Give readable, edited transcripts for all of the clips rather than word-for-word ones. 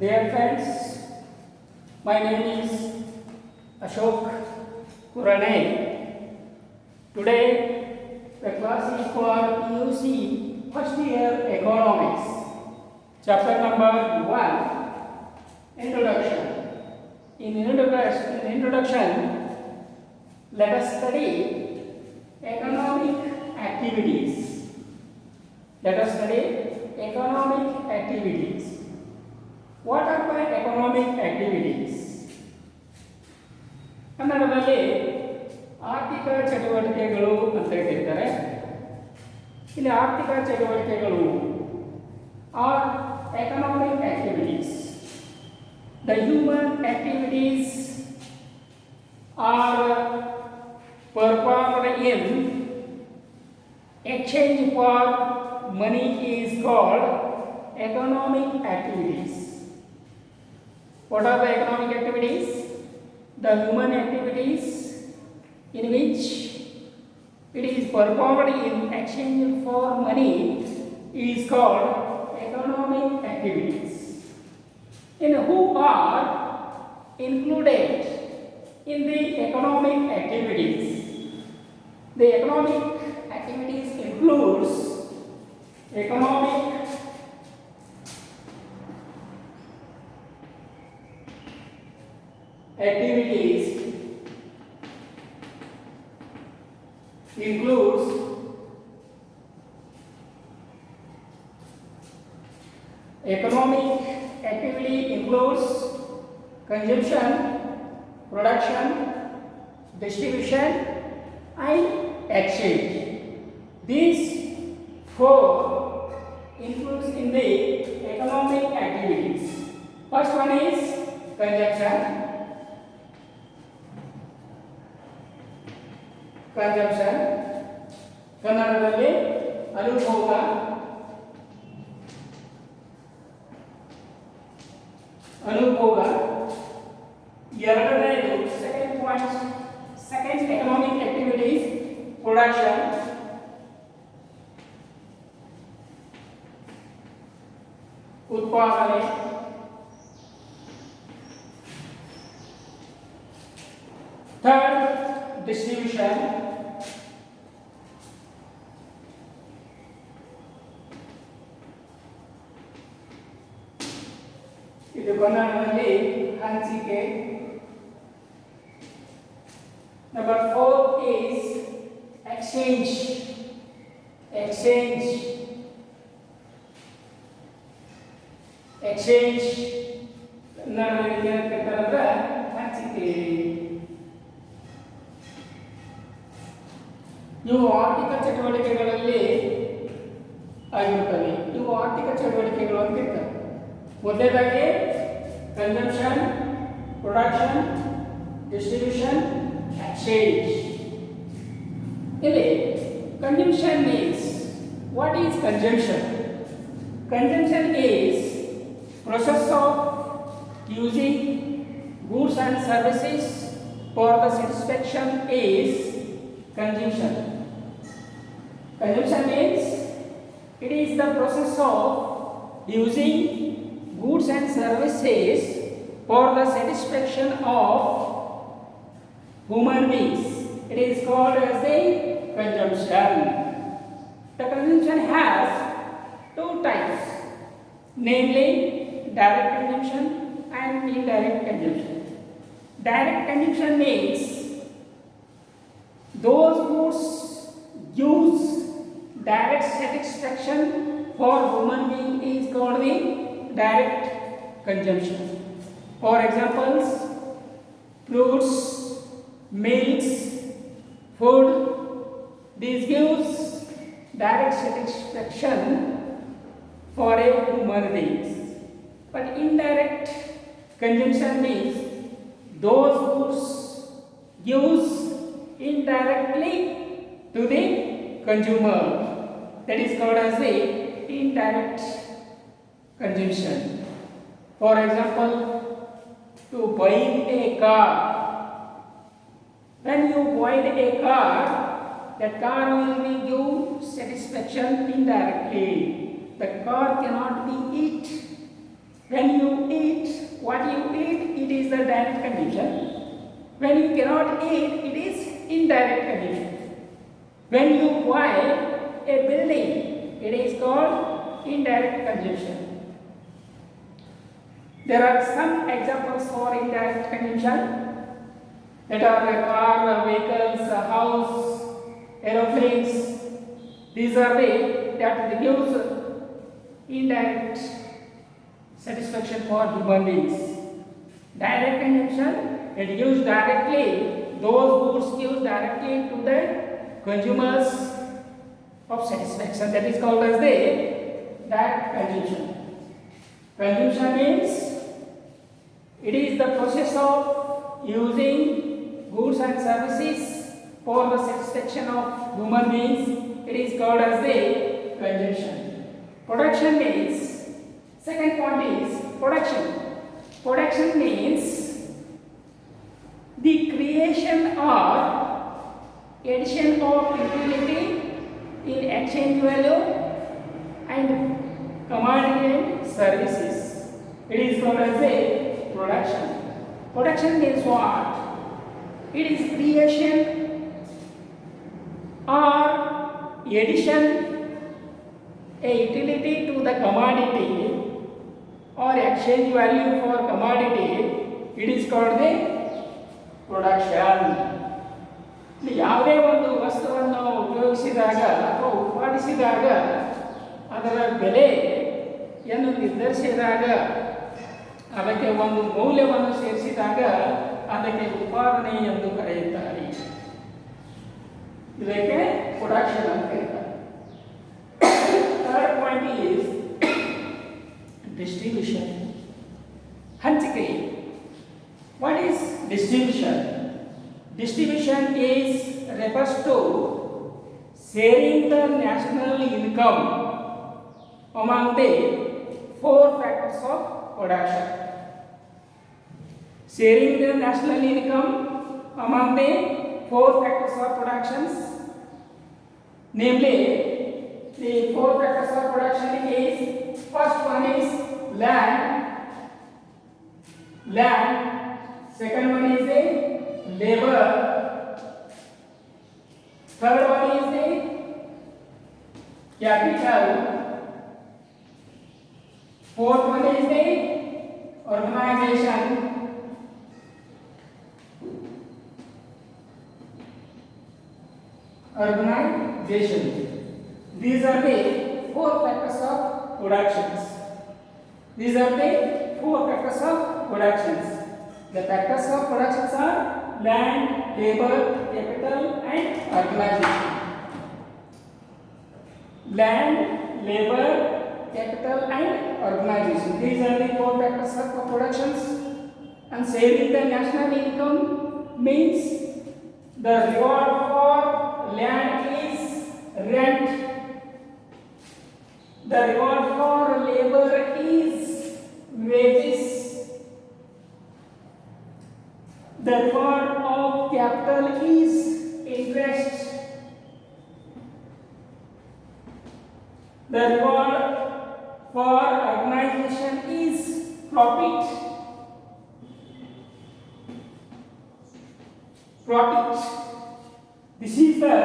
Dear friends, my name is Ashok Kurane. Today the class is for PUC first year economics, chapter number 1, introduction. In introduction, let us study economic activities. Let us study economic activities. What are the economic activities? ಕನ್ನಡದಲ್ಲಿ ಆರ್ಥಿಕ ಚಟುವಟಿಕೆಗಳು ಅಂತ ಹೇಳ್ತಾರೆ. ಇಲ್ಲಿ ಆರ್ಥಿಕ ಚಟುವಟಿಕೆಗಳು R economic activities. The human activities are performed in exchange for money is called economic activities. What are the economic activities? The human activities in which it is performed in exchange for money is called economic activities. And who are included in the economic activities? The economic activities includes economic activities includes economic activity includes consumption, production, distribution and exchange. These four includes in the economic activities. First one is consumption. Consumption ಕನ್ನಡದಲ್ಲಿ ಅನುಭೋಗ. ಅನುಭೋಗ ಎರಡನೇದು second economic activities production. ಉತ್ಪಾದನೆ. Third distribution. ಇದು ಕನ್ನಡದಲ್ಲಿ ಹಂಚಿಕೆ. Number 4 is exchange. Exchange ಕನ್ನಡದಲ್ಲಿ ಏನಂತಾರೆ ಹಂಚಿಕೆ. ಇವು ಆರ್ಥಿಕ ಚಟುವಟಿಕೆಗಳಲ್ಲಿ ಆಗಿರುತ್ತವೆ. ಇವು ಆರ್ಥಿಕ ಚಟುವಟಿಕೆಗಳು ಅಂತ ಇರ್ತವೆ. ಮೊದಲನೇದಾಗಿ ಕನ್ಸಂಪ್ಷನ್, ಪ್ರೊಡಕ್ಷನ್, ಡಿಸ್ಟ್ರಿಬ್ಯೂಷನ್, ಎಕ್ಸ್ಚೇಂಜ್. ಇಲ್ಲಿ consumption means what is consumption? Consumption is process of using goods and services for the satisfaction is consumption. Consumption means it is the process of using goods and services for the satisfaction of human beings. It is called as the consumption. The consumption has two types, namely direct consumption and indirect consumption. Direct consumption means those goods use direct satisfaction for human being is called the direct consumption. For examples, fruits, milks, food, these gives direct satisfaction for a human being. But indirect consumption means those goods use indirectly to the consumer. That is called as the indirect consumption. For example, to buying a car. When you buy a car, that car will give satisfaction indirectly. the car cannot be eat. When you eat, what you eat, it is the direct consumption. When you cannot eat, it is indirect consumption. When you buy a building, it is called indirect consumption. There are some examples for indirect consumption, that are a car, vehicles, a house, aeroplanes. These are the that gives indirect satisfaction for human beings. Direct consumption, it gives directly, those goods gives directly to the consumers of satisfaction. That is called as the direct consumption. Consumption means it is the process of using goods and services for the satisfaction of human beings. It is called as the consumption. Production means, second point is production. Production means the creation or addition of utility in exchange value and commodity and services. It is called as a production. Production means what? It is creation or addition a utility to the commodity or exchange value for commodity. It is called the production. ಯಾವುದೇ ಒಂದು ವಸ್ತುವನ್ನು ಉಪಯೋಗಿಸಿದಾಗ ಅಥವಾ ಉತ್ಪಾದಿಸಿದಾಗ ಅದರ ಬೆಲೆಯನ್ನು ನಿರ್ಧರಿಸಿದಾಗ ಅದಕ್ಕೆ ಒಂದು ಮೌಲ್ಯವನ್ನು ಸೇರಿಸಿದಾಗ ಅದಕ್ಕೆ ಉತ್ಪಾದನೆ ಎಂದು ಕರೆಯುತ್ತಾರೆ. ಇದಕ್ಕೆ ಪ್ರೊಡಕ್ಷನ್ ಅಂತ ಕರೀತಾರೆ. Third point is distribution. ಹಂಚಿಕೆ. What is distribution? Distribution is refers to sharing the national income among the four factors of production. Sharing the national income among the four factors of productions, namely the four factors of production is, first one is land, second one is the labor, third one is the capital, fourth one is the organization, These are the four factors of productions. These are the four factors of productions. The factors of productions are land, labor, capital, and organization. Land, labor, capital, and organization. These are the four factors of productions. And saving the national income means the reward for land is rent. The reward for labor is wages. The reward of capital is interest. The reward for organization is profit. This is the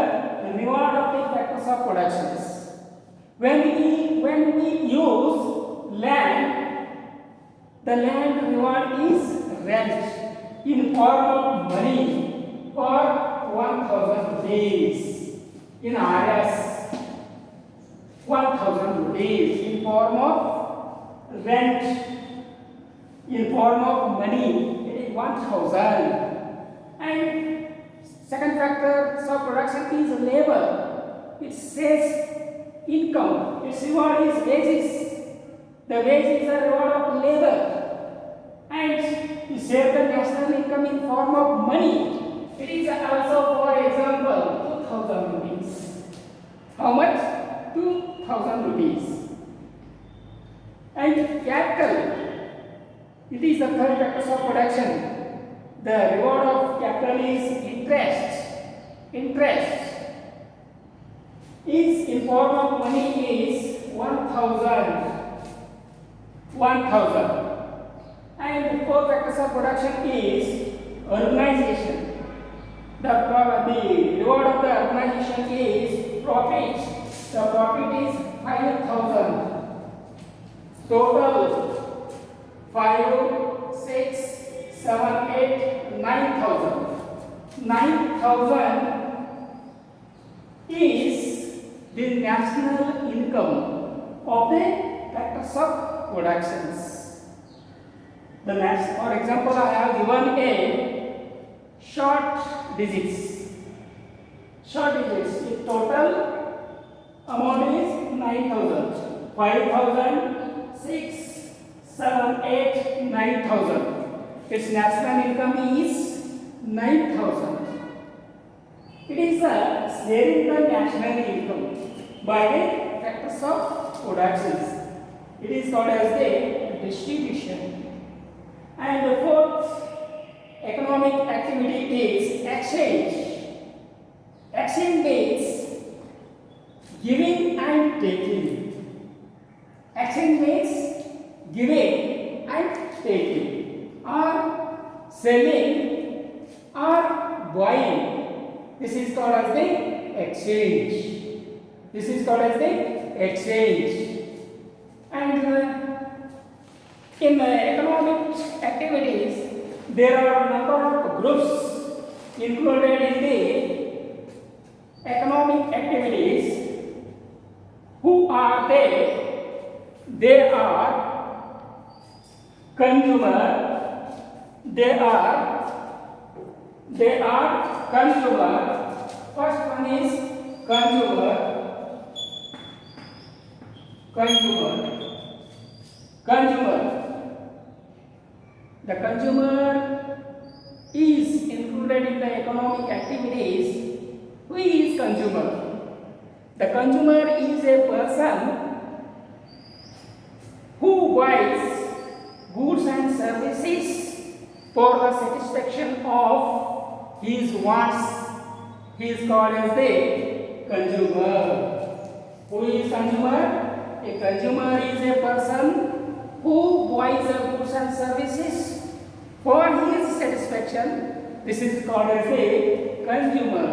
reward of the factors of productions. When we use land, the land reward is rent in form of money for 1,000 rupees. In RS, 1,000 rupees in form of rent, in form of money, it is 1,000. And second factor of production is labor. It says income. Its reward is wages. The wage is the reward of labor. And you share the national income in form of money. It is also, for example, 2,000 rupees. How much? 2,000 rupees. And capital. It is the third factor of production. The reward of capital is interest. Interest is in form of money is 1000. 1000. And the four factors of production is urbanization. The reward of the urbanization is profit. The profit is 5000. Total 5, 6, 7, 8, 9000. 9000 is the national income of the factors of productions. The next, for example, I have given a short digits. Short digits. The total amount is 9000. 5000, 6, 7, 8, 9000. Its national income is 9000. It is sharing the national income by the factors of productions. It is called as the distribution. And the fourth economic activity is exchange. Exchange means giving and taking. Exchange means giving and taking, or selling or buying. This is called as the exchange. This is called as the exchange. And in economic activities, there are a number of groups included in the economic activities. Who are they? They are consumer. They are consumer. First one is consumer. The consumer is included in the economic activities. Who is consumer? The consumer is a person who buys goods and services for the satisfaction of his wants. He is called as the consumer. Who is consumer? A consumer is a person who buys goods and services for his satisfaction. This is called as a consumer.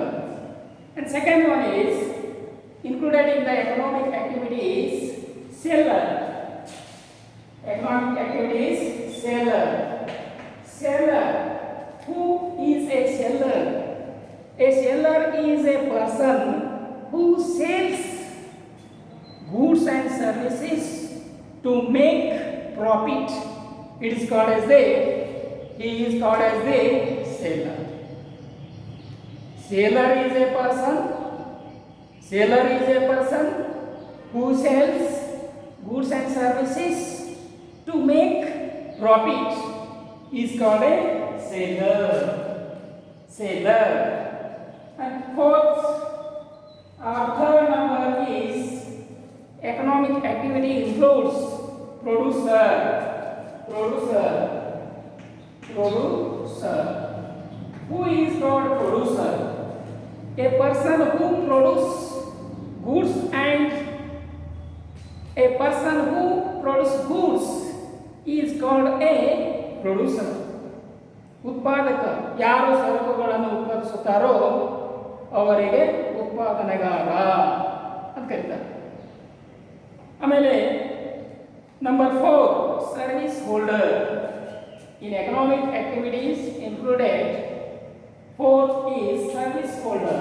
And second one is included in the economic activities, seller. Economic activities, seller. Seller. Who is a seller? A seller is a person who sells goods and services to make profit. He is called as the seller. Seller is a person who sells goods and services to make profit. He is called a seller. And third number is economic activity includes producer. Who is called producer? A person who produces goods is called a producer. ಉತ್ಪಾದಕ. ಯಾರು ಸರಕುಗಳನ್ನು ಉತ್ಪಾದಿಸುತ್ತಾರೋ ಅವರಿಗೆ ಉತ್ಪಾದನೆಗಾರ ಅಂತ ಕರೀತಾರೆ. ಆಮೇಲೆ number 4, service holder. In economic activities included, fourth is service holder.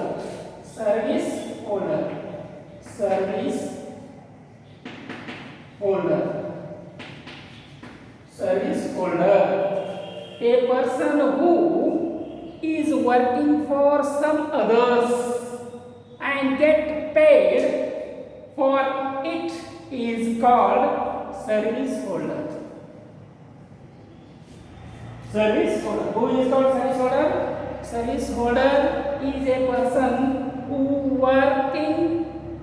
A person who is working for some others and get paid for it is called service holder. Who is called service holder? Service holder is a person who working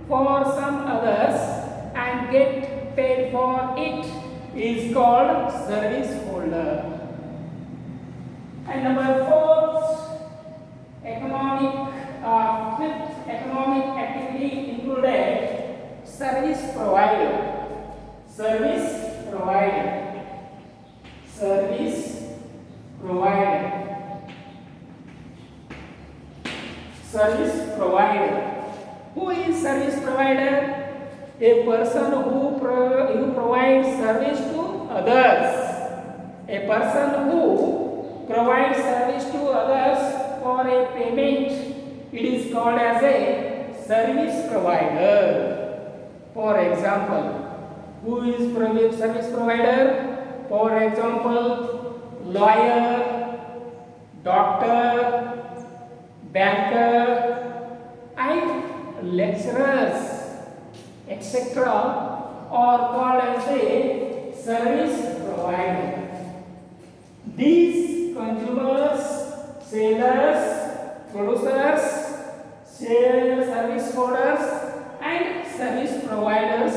for some others and get paid for it is called service holder. And number 4, fifth economic activity included service provider, service provider, service provider, service provider. Who is service provider? A person who provides service to others. A person who provides service to others for a payment, it is called as a service provider. For example, who is service provider? For example, lawyer, doctor, banker, and lecturers, etc. are called as a service provider. These consumers, sellers, producers, service holders, and service providers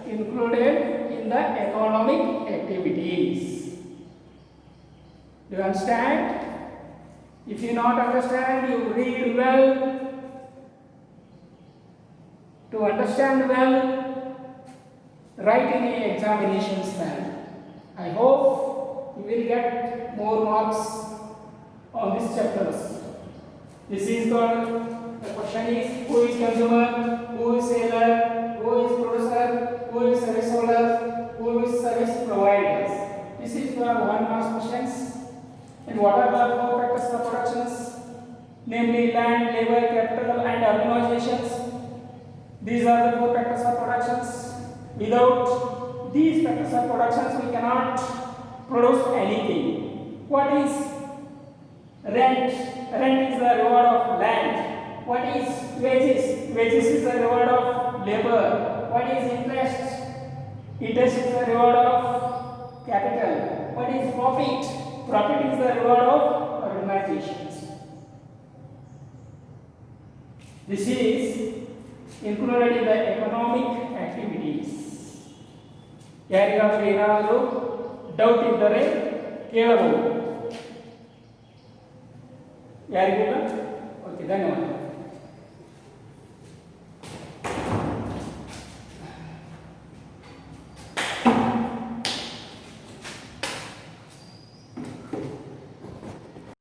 included in the economic activities. Do you understand? If you not understand, you read well. To understand well, write in the examinations plan. I hope you will get more marks on these chapters. This is called, the question is, who is consumer, who is seller, who is producer, who is service holder, who is service providers. This is for 1 mark questions. And what are the 4 factors of productions? Namely land, labor, capital, and organizations. These are the 4 factors of productions. Without these factors of productions, we cannot produce anything. What is rent? Rent is the reward of land. What is wages? Wages is the reward of labor. What is interest? Interest is the reward of capital. What is profit? Profit is the reward of organizations. This is included in the economic activities. ಯಾರಿಗಾದರೂ ಏನಾದರೂ doubt ಇದ್ದರೆ ಕೇಳಬಹುದು. ಯಾರಿಗಿಲ್ಲ? Okay, ಧನ್ಯವಾದ.